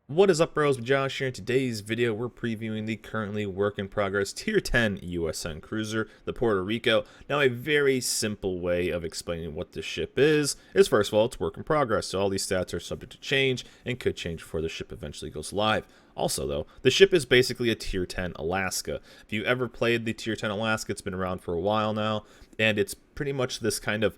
What is up, bros? Josh here. In today's video, we're previewing the currently work in progress Tier 10 USN cruiser, the Puerto Rico. Now, a very simple way of explaining what this ship is first of all, it's work in progress, so all these stats are subject to change and could change before the ship eventually goes live. Also, though, the ship is basically a Tier 10 Alaska. If you ever played the Tier 10 Alaska, it's been around for a while now, and it's pretty much this kind of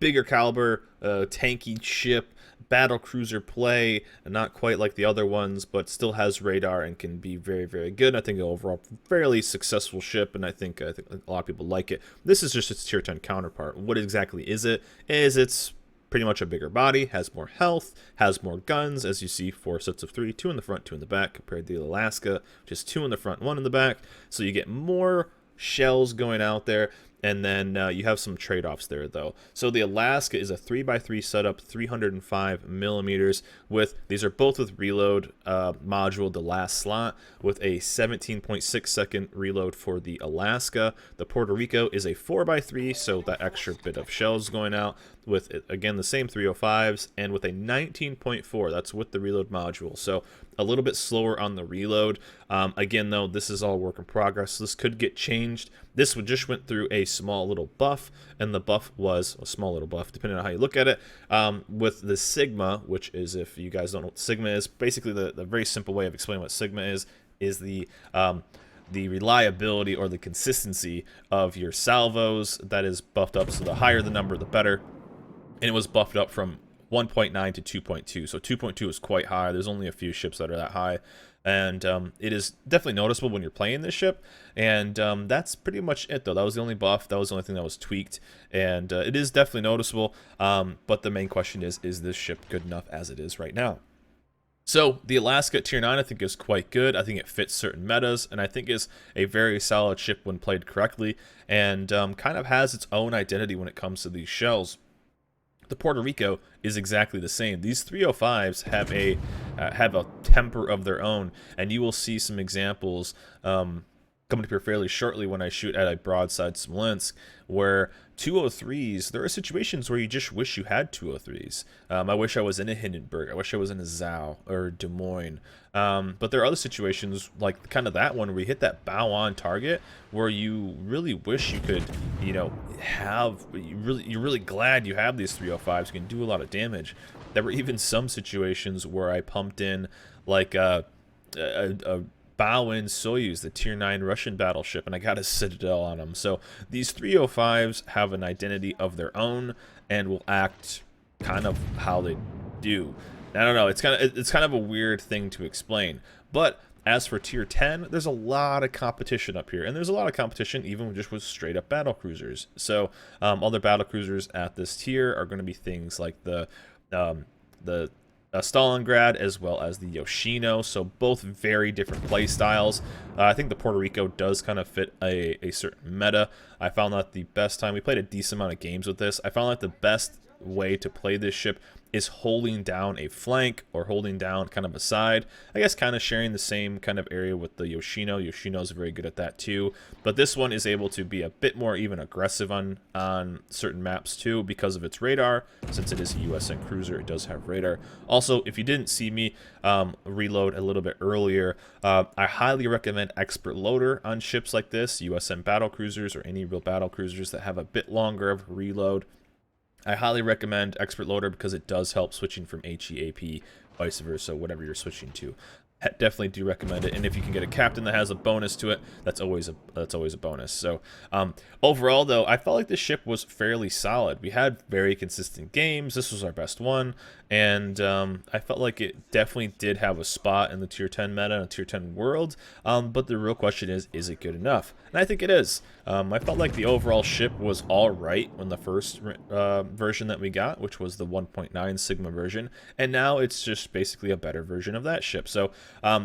bigger caliber, tanky ship, battle cruiser play, not quite like the other ones, but still has radar and can be very, very good. I think overall fairly successful ship, and I think a lot of people like it. This is just its tier 10 counterpart. What exactly is it? It's pretty much a bigger body, has more health, has more guns, as you see, 4 sets of 3, 2 in the front, 2 in the back, compared to the Alaska, which is 2 in the front, 1 in the back. So you get more shells going out there. And then you have some trade-offs there, though. So the Alaska is a 3x3 setup, 305 millimeters. These are both with reload module, the last slot, with a 17.6 second reload for the Alaska. The Puerto Rico is a 4x3, so that extra bit of shells going out, with, again, the same 305s, and with a 19.4. That's with the reload module. So a little bit slower on the reload. Again, though, this is all work in progress. So this could get changed. This just went through a small little buff, and the buff was a small little buff, depending on how you look at it, with the Sigma, which is, if you guys don't know what Sigma is, basically the very simple way of explaining what Sigma is the reliability or the consistency of your salvos. That is buffed up, so the higher the number, the better. And it was buffed up from 1.9 to 2.2, so 2.2 is quite high. There's only a few ships that are that high, and it is definitely noticeable when you're playing this ship. And that's pretty much it, though. That was the only buff. That was the only thing that was tweaked, and it is definitely noticeable. But the main question is this ship good enough as it is right now? So the Alaska at Tier 9 I think is quite good. I think it fits certain metas, and I think is a very solid ship when played correctly, and kind of has its own identity when it comes to these shells. The Puerto Rico is exactly the same. These 305s have a temper of their own, and you will see some examples coming up here fairly shortly when I shoot at a broadside Smolensk, where 203s, there are situations where you just wish you had 203s. I wish I was in a Hindenburg. I wish I was in a Zao or Des Moines. But there are other situations, like kind of that one, where you hit that bow on target, where you really wish you could, you're really glad you have these 305s. You can do a lot of damage. There were even some situations where I pumped in like a bow-in Soyuz, the Tier 9 Russian battleship, and I got a Citadel on them. So these 305s have an identity of their own and will act kind of how they do. I don't know, it's kind of a weird thing to explain. But as for Tier 10, there's a lot of competition up here, and there's a lot of competition even just with straight-up battle cruisers. So other battle cruisers at this tier are going to be things like the Stalingrad, as well as the Yoshino, so both very different play styles. I think the Puerto Rico does kind of fit a certain meta. I found that the best time, we played a decent amount of games with this, I found that the best way to play this ship is holding down a flank or holding down kind of a side. I guess kind of sharing the same kind of area with the Yoshino. Yoshino's very good at that too. But this one is able to be a bit more even aggressive on certain maps too because of its radar. Since it is a USN cruiser, it does have radar. Also, if you didn't see me reload a little bit earlier, I highly recommend Expert Loader on ships like this, USN battle cruisers or any real battle cruisers that have a bit longer of reload. I highly recommend Expert Loader because it does help switching from HEAP, vice versa, whatever you're switching to. Definitely do recommend it, and if you can get a captain that has a bonus to it, that's always a bonus. So overall, though, I felt like this ship was fairly solid. We had very consistent games. This was our best one, and I felt like it definitely did have a spot in the Tier 10 meta and Tier 10 world. But the real question is it good enough? And I think it is. I felt like the overall ship was all right when the first version that we got, which was the 1.9 Sigma version, and now it's just basically a better version of that ship. So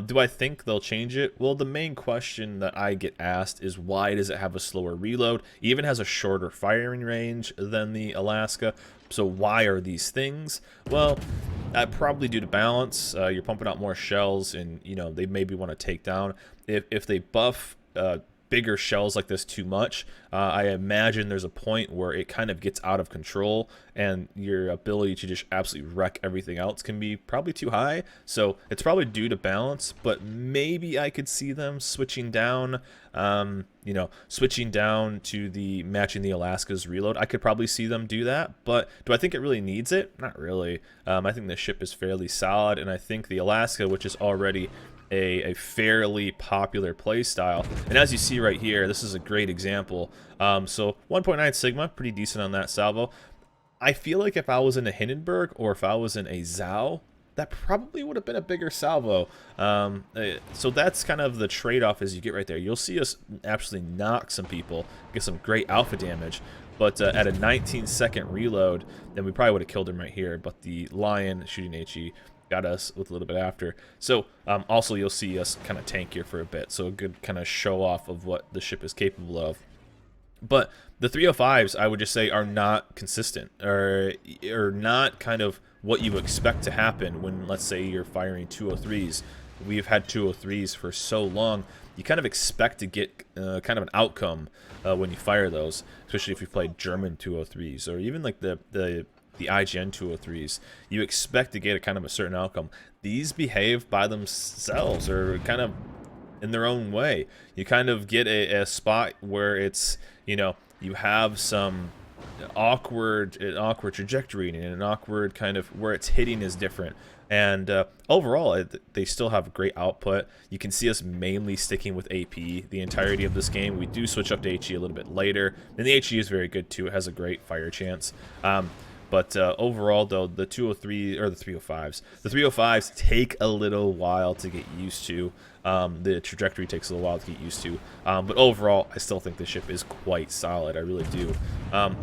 do I think they'll change it? Well, the main question that I get asked is, why does it have a slower reload? It even has a shorter firing range than the Alaska. So why are these things? Well, probably due to balance. You're pumping out more shells, and they maybe want to take down. If they buff bigger shells like this too much, I imagine there's a point where it kind of gets out of control and your ability to just absolutely wreck everything else can be probably too high. So it's probably due to balance, but maybe I could see them switching down, you know, switching down to the matching the Alaska's reload. I could probably see them do that, but do I think it really needs it? Not really. I think the ship is fairly solid, and I think the Alaska, which is already a fairly popular play style, and as you see right here, this is a great example. So 1.9 Sigma, pretty decent on that salvo. I feel like if I was in a Hindenburg or if I was in a Zhao, that probably would have been a bigger salvo. So that's kind of the trade-off as you get right there. You'll see us absolutely knock some people, get some great alpha damage, but at a 19-second reload, then we probably would have killed him right here, but the Lion shooting HE got us with a little bit after. So also you'll see us kind of tank here for a bit, so a good kind of show off of what the ship is capable of. But the 305s, I would just say, are not consistent, or not kind of what you expect to happen when, let's say, you're firing 203s. We've had 203s for so long, you kind of expect to get kind of an outcome when you fire those, especially if you play German 203s, or even like the IGN 203s. You expect to get a kind of a certain outcome. These behave by themselves, or kind of in their own way. You kind of get a spot where it's, you know, you have some awkward trajectory and an awkward kind of where it's hitting is different. And overall, they still have great output. You can see us mainly sticking with AP the entirety of this game. We do switch up to HE a little bit later, and the HE is very good too. It has a great fire chance. But overall, though, the 203 or the 305s take a little while to get used to. The trajectory takes a little while to get used to. But overall, I still think the ship is quite solid. I really do.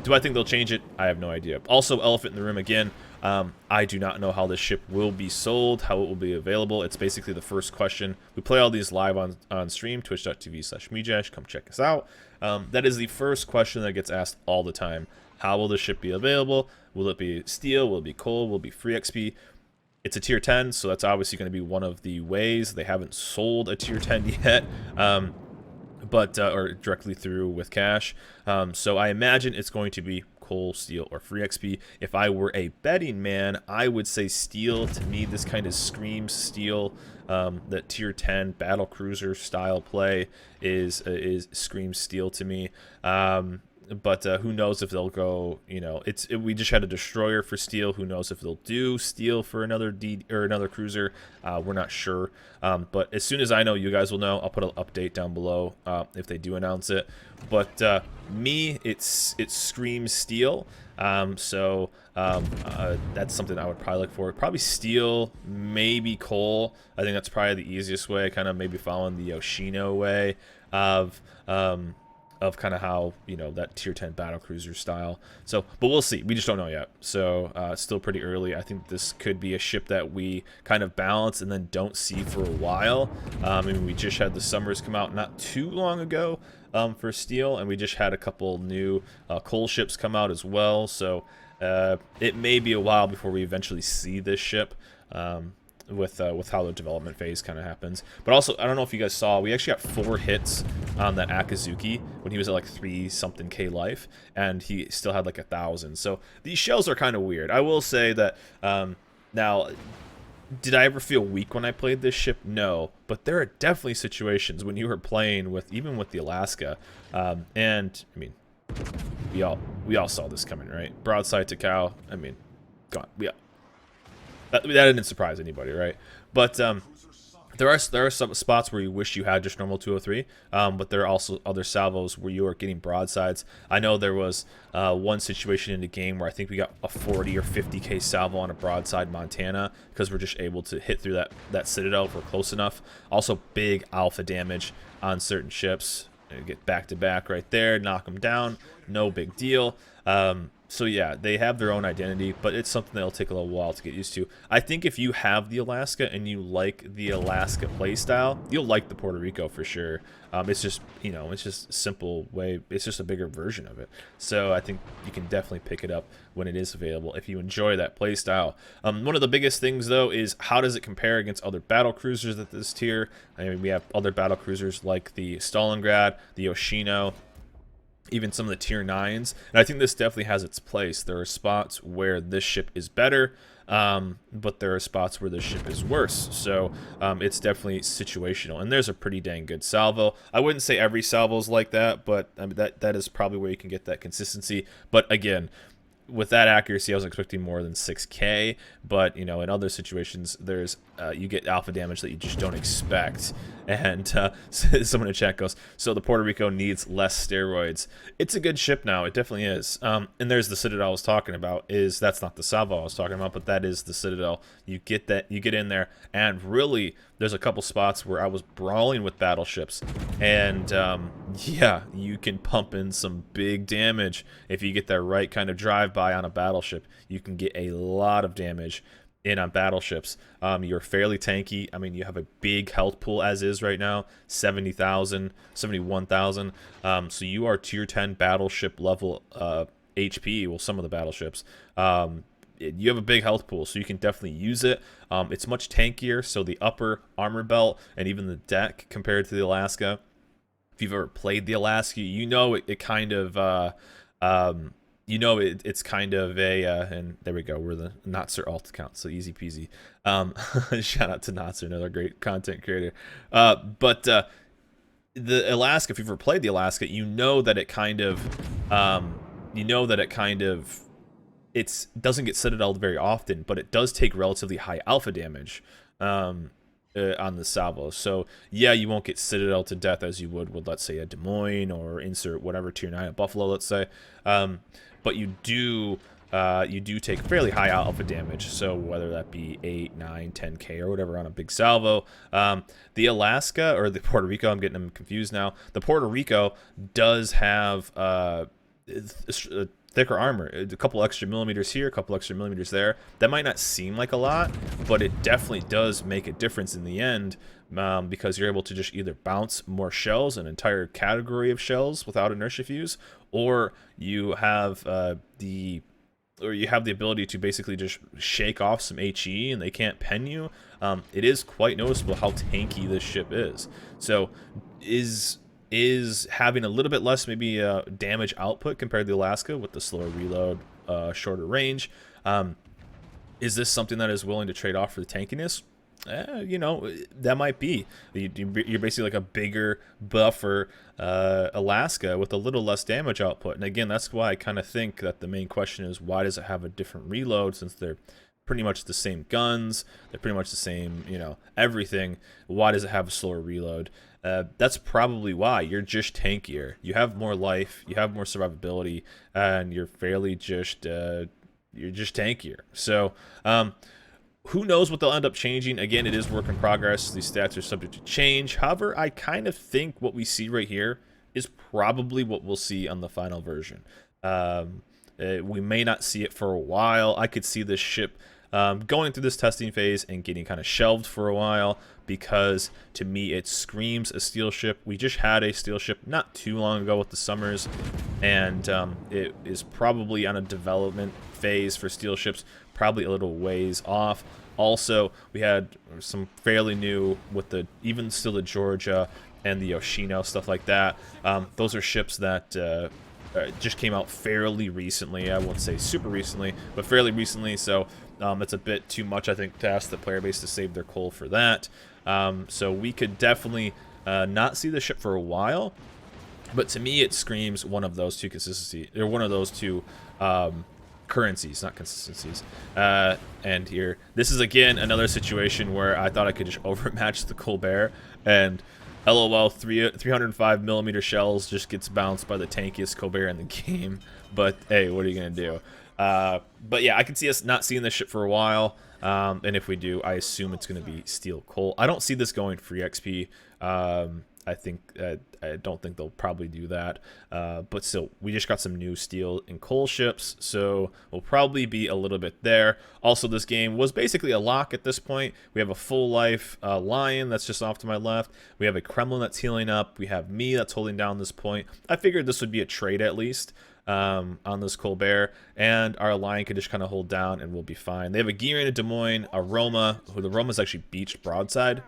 Do I think they'll change it? I have no idea. Also, elephant in the room again. I do not know how this ship will be sold, how it will be available. It's basically the first question. We play all these live on stream, twitch.tv/Mijash. Come check us out. That is the first question that gets asked all the time. How will the ship be available? Will it be steel? Will it be coal? Will it be free XP? It's a tier 10, so that's obviously going to be one of the ways. They haven't sold a tier 10 yet, or directly through with cash. So I imagine it's going to be coal, steel, or free XP. If I were a betting man, I would say steel. To me, this kind of screams steel. That tier 10 battle cruiser style play is screams steel to me. But who knows if they'll go, you know, we just had a destroyer for steel. Who knows if they'll do steel for another another cruiser. We're not sure. But as soon as I know, you guys will know. I'll put an update down below if they do announce it. But me, it screams steel. So that's something I would probably look for. Probably steel, maybe coal. I think that's probably the easiest way. Kind of maybe following the Yoshino way of kind of how, you know, that tier 10 battle cruiser style. So, but we'll see. We just don't know yet. So it's still pretty early. I think this could be a ship that we kind of balance and then don't see for a while. I mean, we just had the Summers come out not too long ago for steel, and we just had a couple new coal ships come out as well. So it may be a while before we eventually see this ship. With how the development phase kind of happens. But also, I don't know if you guys saw, we actually got 4 hits on that Akazuki when he was at like 3-something K life, and he still had like 1,000. So these shells are kind of weird. I will say that, now, did I ever feel weak when I played this ship? No, but there are definitely situations when you were playing with, even with the Alaska, and, I mean, we all saw this coming, right? Broadside to cow, I mean, God, that didn't surprise anybody, right? But there are some spots where you wish you had just normal 203, but there are also other salvos where you are getting broadsides. I know there was one situation in the game where I think we got a 40 or 50k salvo on a broadside Montana because we're just able to hit through that citadel if we're close enough. Also, big alpha damage on certain ships. Get back to back right there, knock them down, no big deal. So yeah, they have their own identity, but it's something that'll take a little while to get used to. I think if you have the Alaska and you like the Alaska playstyle, you'll like the Puerto Rico for sure. It's just, you know, it's just a simple way. It's just a bigger version of it. So I think you can definitely pick it up when it is available if you enjoy that playstyle. One of the biggest things though is how does it compare against other battle cruisers at this tier? I mean, we have other battle cruisers like the Stalingrad, the Yoshino, even some of the tier 9s, and I think this definitely has its place. There are spots where this ship is better, but there are spots where this ship is worse, so it's definitely situational, and there's a pretty dang good salvo. I wouldn't say every salvo is like that, but I mean, that is probably where you can get that consistency. But again, with that accuracy, I was expecting more than 6K, but you know, in other situations, there's you get alpha damage that you just don't expect. And someone in chat goes, so the Puerto Rico needs less steroids. It's a good ship now, it definitely is. And there's the Citadel I was talking about. That's not the salvo I was talking about, but that is the Citadel. You get that, you get in there, and really, there's a couple spots where I was brawling with battleships, and yeah, you can pump in some big damage if you get that right kind of drive-by on a battleship. You can get a lot of damage in on battleships. You're fairly tanky. I mean, you have a big health pool as is right now, 70,000, 71,000. So you are tier 10 battleship level HP. Well, some of the battleships. You have a big health pool, so you can definitely use it. It's much tankier, so the upper armor belt and even the deck compared to the Alaska. If you've ever played the Alaska, you know it kind of you know it's kind of a and there we go, we're the Notzer alt account, so easy peasy. Shout out to Notzer, another great content creator. But the Alaska, if you've ever played the Alaska, you know that it kind of it doesn't get citadeled very often, but it does take relatively high alpha damage on the salvo. So yeah, you won't get citadel to death as you would with, let's say, a Des Moines or insert whatever tier 9 at Buffalo, let's say. But you do take fairly high alpha damage, so whether that be 8, 9, 10K or whatever on a big salvo. The Alaska, or the Puerto Rico, I'm getting them confused now. The Puerto Rico does have thicker armor, a couple extra millimeters here, a couple extra millimeters there. That might not seem like a lot, but it definitely does make a difference in the end, because you're able to just either bounce more shells, an entire category of shells without inertia fuse, or you have the ability to basically just shake off some HE and they can't pen you. It is quite noticeable how tanky this ship is. So is having a little bit less maybe damage output compared to the Alaska with the slower reload, shorter range. Is this something that is willing to trade off for the tankiness? You know, that might be. You're basically like a bigger buffer Alaska with a little less damage output. And again, that's why I kind of think that the main question is, why does it have a different reload, since they're pretty much the same guns, they're pretty much the same, you know, everything. Why does it have a slower reload? That's probably why. You're just tankier. You have more life, you have more survivability, and you're fairly just you're just tankier. So who knows what they'll end up changing. Again, it is work in progress. These stats are subject to change. However, I kind of think what we see right here is probably what we'll see on the final version. We may not see it for a while. I could see this ship going through this testing phase and getting kind of shelved for a while, because to me it screams a steel ship. We just had a steel ship not too long ago with the Summers, and it is probably on a development phase for steel ships, probably a little ways off. Also, we had some fairly new with the, even still the Georgia and the Yoshino, stuff like that. Those are ships that just came out fairly recently. I won't say super recently, but fairly recently, so it's a bit too much, I think, to ask the player base to save their coal for that. So we could definitely not see the ship for a while, but to me it screams one of those two consistency, or one of those two currencies, not consistencies. And here, this is again another situation where I thought I could just overmatch the Colbert, and LOL, 305mm shells just gets bounced by the tankiest Colbert in the game. But hey, what are you gonna do? But yeah, I can see us not seeing this ship for a while. And if we do, I assume it's gonna be steel coal. I don't see this going free XP. I don't think they'll probably do that. But still, we just got some new steel and coal ships, so we'll probably be a little bit there. Also, this game was basically a lock at this point. We have a full life lion that's just off to my left. We have a Kremlin that's healing up. We have me that's holding down this point. I figured this would be a trade at least. On this Colbert, and our lion could just kind of hold down and we'll be fine. They have a Gearing, a Des Moines, a Roma, who the Roma's actually beached broadside,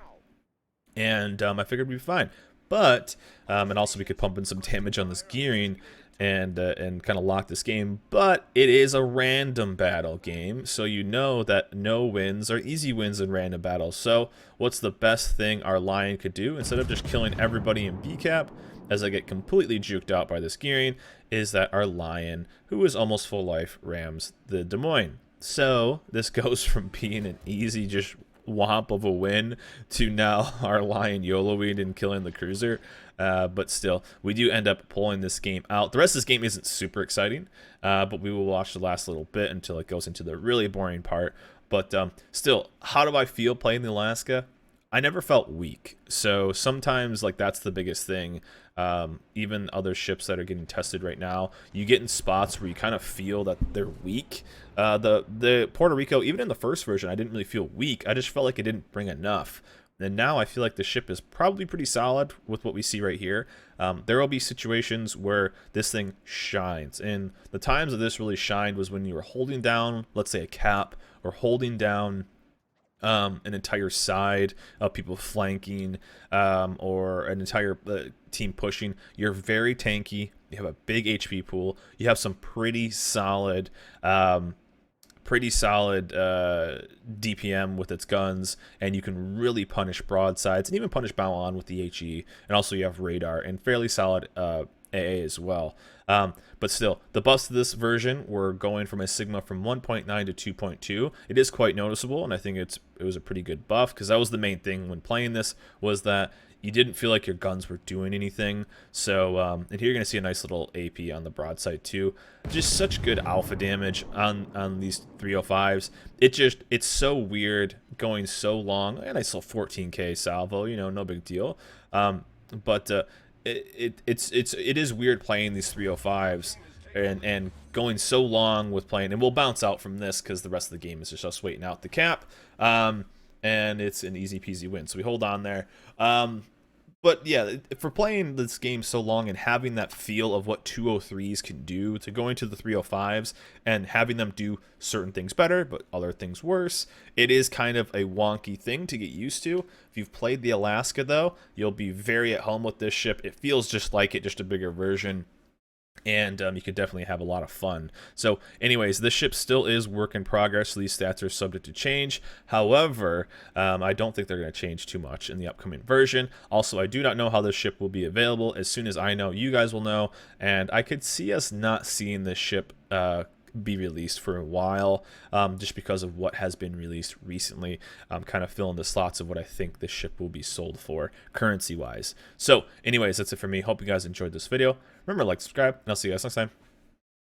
and I figured we'd be fine. But, and also we could pump in some damage on this Gearing and kind of lock this game, but it is a random battle game, so you know that no wins are easy wins in random battles. So what's the best thing our lion could do, instead of just killing everybody in B-cap, as I get completely juked out by this Gearing, is that our lion, who is almost full life, rams the Des Moines. So this goes from being an easy just whomp of a win to now our lion YOLOing and killing the cruiser. But still, we do end up pulling this game out. The rest of this game isn't super exciting, but we will watch the last little bit until it goes into the really boring part. But still, how do I feel playing the Alaska? I never felt weak, so sometimes like that's the biggest thing. Even other ships that are getting tested right now, you get in spots where you kind of feel that they're weak. The Puerto Rico, even in the first version, I didn't really feel weak. I just felt like it didn't bring enough. And now I feel like the ship is probably pretty solid with what we see right here. There will be situations where this thing shines, and the times that this really shined was when you were holding down, let's say, a cap, or holding down an entire side of people flanking, or an entire team pushing. You're very tanky. You have a big HP pool. You have some pretty solid DPM with its guns, and you can really punish broadsides and even punish bow on with the HE. And also you have radar and fairly solid AA as well. But still, the buffs of this version were going from a sigma from 1.9 to 2.2. It is quite noticeable, and I think it was a pretty good buff, because that was the main thing when playing this, was that you didn't feel like your guns were doing anything. So, and here you're going to see a nice little AP on the broadside too. Just such good alpha damage on these 305s. It's so weird going so long. And I saw 14k salvo, you know, no big deal. But it is weird playing these 305s and going so long with playing, and we'll bounce out from this because the rest of the game is just us waiting out the cap, and it's an easy peasy win, so we hold on there. But yeah, for playing this game so long and having that feel of what 203s can do, to going to the 305s and having them do certain things better but other things worse, it is kind of a wonky thing to get used to. If you've played the Alaska though, you'll be very at home with this ship. It feels just like it, just a bigger version. And you could definitely have a lot of fun. So anyways, this ship still is work in progress, so these stats are subject to change. However, I don't think they're going to change too much in the upcoming version. Also, I do not know how this ship will be available. As soon as I know, you guys will know. And I could see us not seeing this ship be released for a while, just because of what has been released recently. I'm kind of filling the slots of what I think this ship will be sold for currency wise. So anyways, that's it for me. Hope you guys enjoyed this video. Remember, like, subscribe, and I'll see you guys next time.